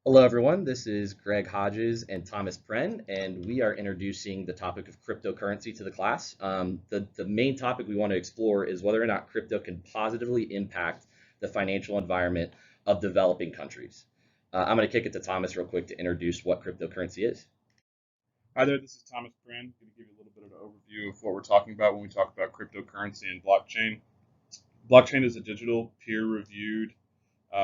Hello, everyone. This is Greg Hodges and Thomas Prehn, and we are introducing the topic of cryptocurrency to the class. The main topic we want to explore is whether or not crypto can positively impact the financial environment of developing countries. I'm going to kick it to Thomas real quick to introduce what cryptocurrency is. Hi there, this is Thomas Prehn. Going to give you a little bit of an overview of what we're talking about when we talk about cryptocurrency and blockchain. Blockchain is a digital, peer-reviewed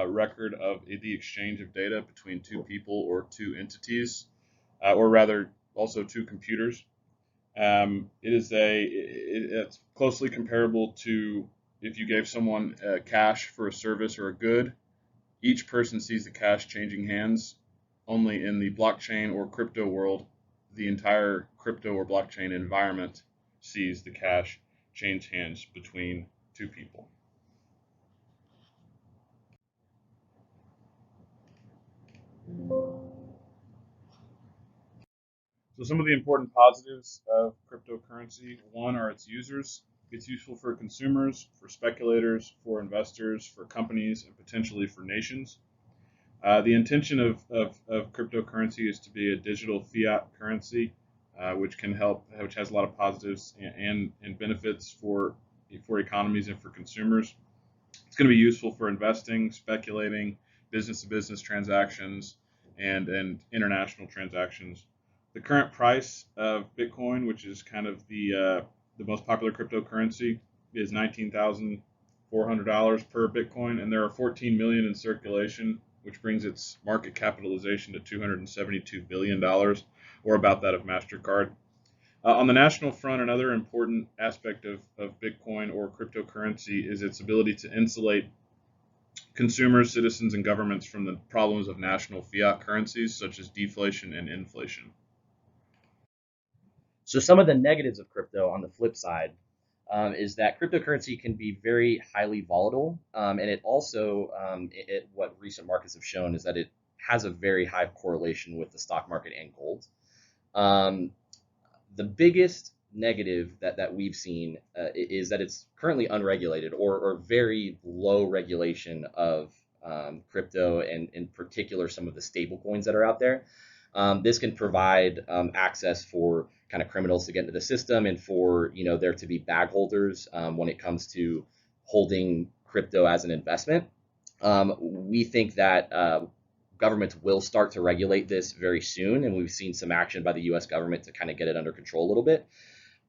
record of the exchange of data between two people or two entities, or rather, also two computers. It's closely comparable to if you gave someone cash for a service or a good. Each person sees the cash changing hands. Only in the blockchain or crypto world, the entire crypto or blockchain environment sees the cash change hands between two people. So some of the important positives of cryptocurrency: one are its users. It's useful for consumers, for speculators, for investors, for companies, and potentially for nations. The intention of cryptocurrency is to be a digital fiat currency, which has a lot of positives and benefits for economies and for consumers. It's going to be useful for investing, speculating, business to business transactions, and international transactions. The current price of Bitcoin, which is kind of the most popular cryptocurrency, is $19,400 per Bitcoin, and there are 14 million in circulation, which brings its market capitalization to $272 billion, or about that of MasterCard. On the national front, another important aspect of Bitcoin or cryptocurrency is its ability to insulate consumers, citizens, and governments from the problems of national fiat currencies such as deflation and inflation. So, some of the negatives of crypto on the flip side is that cryptocurrency can be very highly volatile, and it also, what recent markets have shown is that it has a very high correlation with the stock market and gold. Um, the biggest negative that we've seen is that it's currently unregulated or very low regulation of crypto and in particular some of the stable coins that are out there. This can provide access for kind of criminals to get into the system and for there to be bag holders when it comes to holding crypto as an investment. We think that governments will start to regulate this very soon, and we've seen some action by the U.S. government to kind of get it under control a little bit.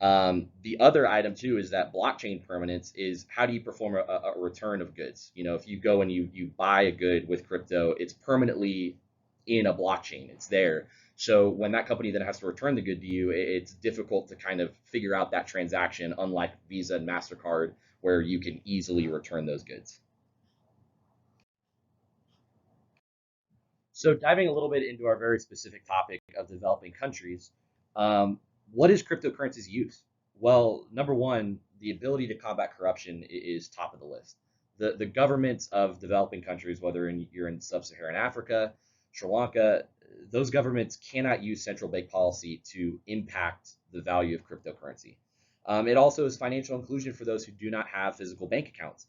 The other item too is that blockchain permanence is how do you perform a return of goods? If you go and you buy a good with crypto, it's permanently in a blockchain. It's there. So when that company then has to return the good to you, it's difficult to kind of figure out that transaction, unlike Visa and MasterCard, where you can easily return those goods. So diving a little bit into our very specific topic of developing countries, what is cryptocurrency's use? Well, number one, the ability to combat corruption is top of the list. The governments of developing countries, whether you're in sub-Saharan Africa, Sri Lanka, those governments cannot use central bank policy to impact the value of cryptocurrency. It also is financial inclusion for those who do not have physical bank accounts.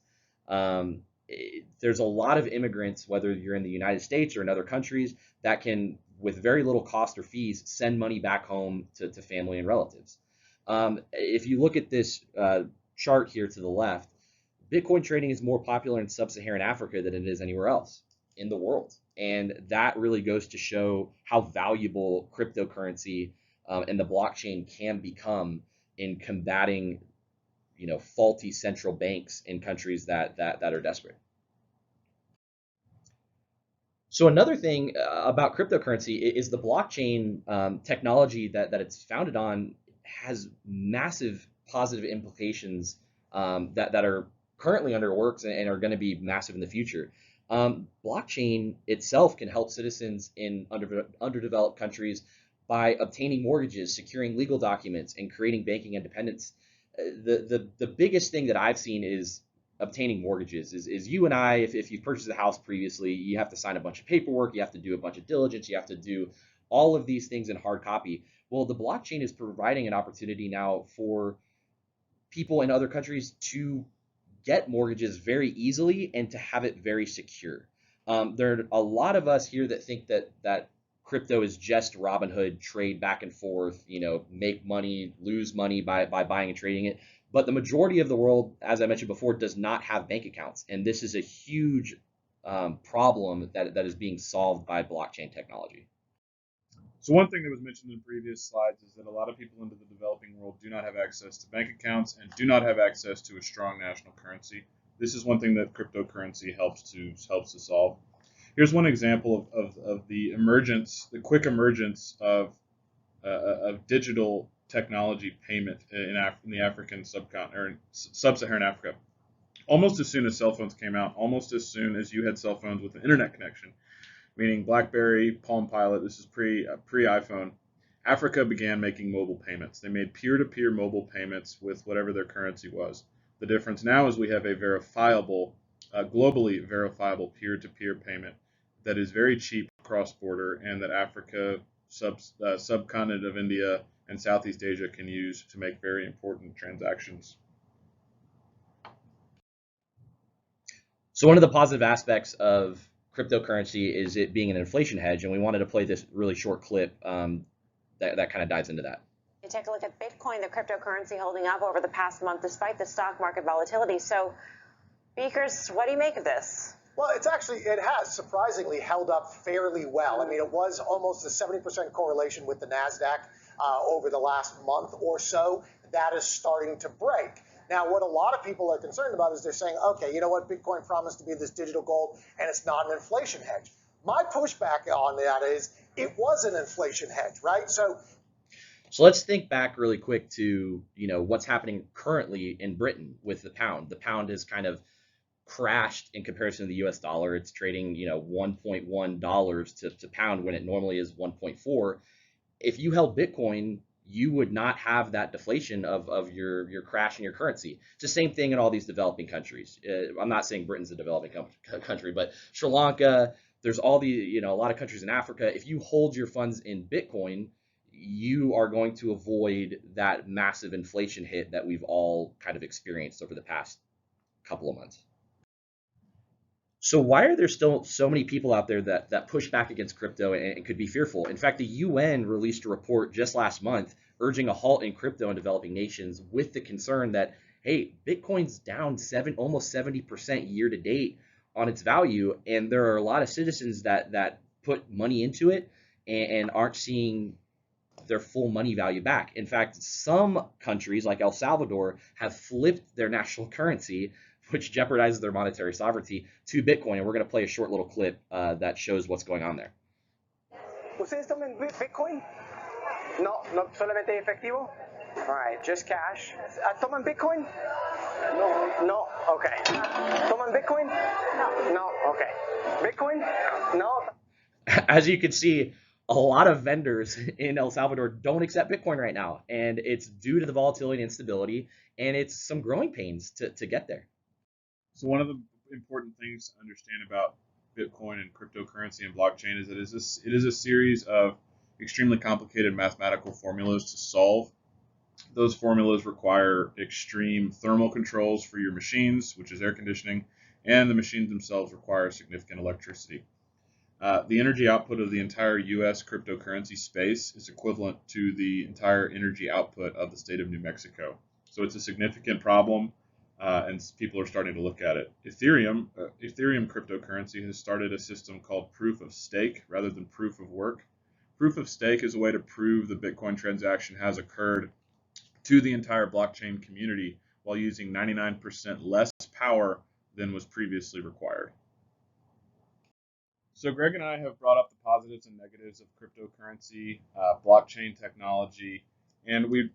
There's a lot of immigrants, whether you're in the United States or in other countries, that can, with very little cost or fees, send money back home to family and relatives. If you look at this chart here to the left, Bitcoin trading is more popular in sub-Saharan Africa than it is anywhere else in the world. And that really goes to show how valuable cryptocurrency and the blockchain can become in combating faulty central banks in countries that are desperate. So another thing about cryptocurrency is the blockchain technology that it's founded on has massive positive implications that are currently under works and are going to be massive in the future. Blockchain itself can help citizens in underdeveloped countries by obtaining mortgages, securing legal documents, and creating banking independence. The biggest thing that I've seen is obtaining mortgages is you and I, if you've purchased a house previously, you have to sign a bunch of paperwork, you have to do a bunch of diligence, you have to do all of these things in hard copy. Well, the blockchain is providing an opportunity now for people in other countries to get mortgages very easily and to have it very secure. There are a lot of us here that think that crypto is just Robinhood, trade back and forth, make money, lose money by buying and trading it. But the majority of the world, as I mentioned before, does not have bank accounts. And this is a huge problem that is being solved by blockchain technology. So one thing that was mentioned in previous slides is that a lot of people in the developing world do not have access to bank accounts and do not have access to a strong national currency. This is one thing that cryptocurrency helps to solve. Here's one example of the quick emergence of digital technology payment in the African subcontinent or sub-Saharan Africa. Almost as soon as cell phones came out, almost as soon as you had cell phones with an internet connection, meaning BlackBerry, Palm Pilot, this is pre-iPhone, Africa began making mobile payments. They made peer-to-peer mobile payments with whatever their currency was. The difference now is we have a verifiable, globally verifiable peer-to-peer payment that is very cheap cross-border and that Africa, subcontinent of India, and Southeast Asia can use to make very important transactions. So one of the positive aspects of cryptocurrency is it being an inflation hedge, and we wanted to play this really short clip that kind of dives into that. You take a look at Bitcoin, the cryptocurrency holding up over the past month despite the stock market volatility. So, Beakers, what do you make of this? Well, it has surprisingly held up fairly well. I mean, it was almost a 70% correlation with the NASDAQ over the last month or so. That is starting to break. Now, what a lot of people are concerned about is they're saying, okay, you know what, Bitcoin promised to be this digital gold, and it's not an inflation hedge. My pushback on that is it was an inflation hedge, right? So let's think back really quick to what's happening currently in Britain with the pound. The pound has kind of crashed in comparison to the US dollar. It's trading $1.1 to pound when it normally is 1.4. If you held Bitcoin, you would not have that deflation of your crash in your currency. It's the same thing in all these developing countries. I'm not saying Britain's a developing country, but Sri Lanka, there's all the, a lot of countries in Africa. If you hold your funds in Bitcoin, you are going to avoid that massive inflation hit that we've all kind of experienced over the past couple of months. So why are there still so many people out there that push back against crypto and could be fearful? In fact, the UN released a report just last month urging a halt in crypto in developing nations with the concern that, hey, Bitcoin's down almost 70% year to date on its value, and there are a lot of citizens that put money into it and aren't seeing their full money value back. In fact, some countries like El Salvador have flipped their national currency, which jeopardizes their monetary sovereignty, to Bitcoin. And we're going to play a short little clip that shows what's going on there. ¿Ustedes toman Bitcoin? No, no solamente efectivo? All right, just cash. ¿Toman Bitcoin? No. No, okay. ¿Toman Bitcoin? No. No, okay. Bitcoin? No. As you can see, a lot of vendors in El Salvador don't accept Bitcoin right now. And it's due to the volatility and instability, and it's some growing pains to get there. So one of the important things to understand about Bitcoin and cryptocurrency and blockchain is that it is a series of extremely complicated mathematical formulas to solve. Those formulas require extreme thermal controls for your machines, which is air conditioning, and the machines themselves require significant electricity. The energy output of the entire U.S. cryptocurrency space is equivalent to the entire energy output of the state of New Mexico. So it's a significant problem. And people are starting to look at it. Ethereum cryptocurrency has started a system called proof of stake rather than proof of work. Proof of stake is a way to prove the Bitcoin transaction has occurred to the entire blockchain community while using 99% less power than was previously required. So Greg and I have brought up the positives and negatives of cryptocurrency, blockchain technology, and we've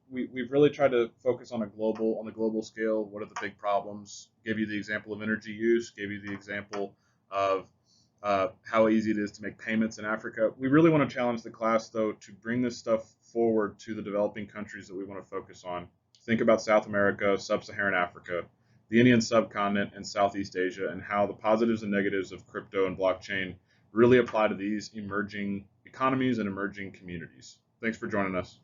really tried to focus on the global scale. What are the big problems? Gave you the example of energy use. Gave you the example of how easy it is to make payments in Africa. We really want to challenge the class, though, to bring this stuff forward to the developing countries that we want to focus on. Think about South America, Sub-Saharan Africa, the Indian subcontinent, and Southeast Asia, and how the positives and negatives of crypto and blockchain really apply to these emerging economies and emerging communities. Thanks for joining us.